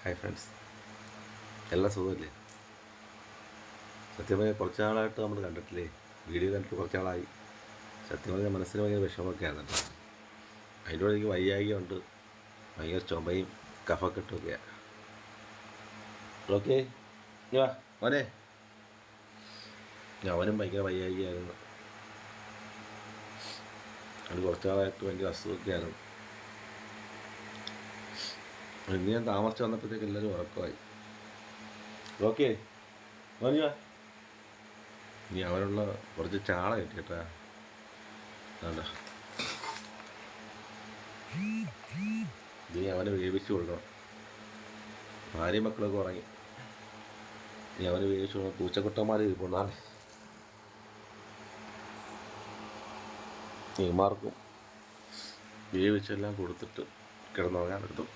Hi friends, എല്ലാം സുഖമല്ലേ? സത്യം പറഞ്ഞാൽ കുറച്ച് നാളായിട്ട് നമ്മൾ കണ്ടിട്ടില്ലേ, വീഡിയോ കണ്ടിട്ട് കുറച്ച് നാളായി. സത്യം പറഞ്ഞാൽ മനസ്സിന് ഭയങ്കര വിഷമമൊക്കെ ആയിരുന്നു. അതിൻ്റെ കൂടെ എനിക്ക് വയ്യായികയുണ്ട്, ഭയങ്കര ചുമയും കഫക്കെട്ടുമൊക്കെയാണ്. ഓക്കെ വാ മോനെ. അവനും ഭയങ്കര വയ്യായികയായിരുന്നു. അത് കുറച്ച് നാളായിട്ട് ഭയങ്കര അസുഖമൊക്കെയായിരുന്നു. ഇന്ന് ഞാൻ താമസിച്ച് വന്നപ്പോഴത്തേക്ക് എല്ലാവരും ഉറക്കമായി. ഓക്കെ മോനി വാ. ഇനി അവനുള്ള കുറച്ച് ചാള കിട്ടിയിട്ടാ. വേണ്ട, ഇനി അവനെ വേവിച്ച് കൊടുക്കണം. ഭാര്യ മക്കളൊക്കെ ഉറങ്ങി. ഇനി അവന് വേവിച്ച് കൊടുക്കണം. പൂച്ചക്കുട്ടന്മാർ ഇരിപ്പുണ്ടാണ്. ഇമാർക്കും വേവിച്ചെല്ലാം കൊടുത്തിട്ട് കിടന്നുറങ്ങാൻ എടുത്തു.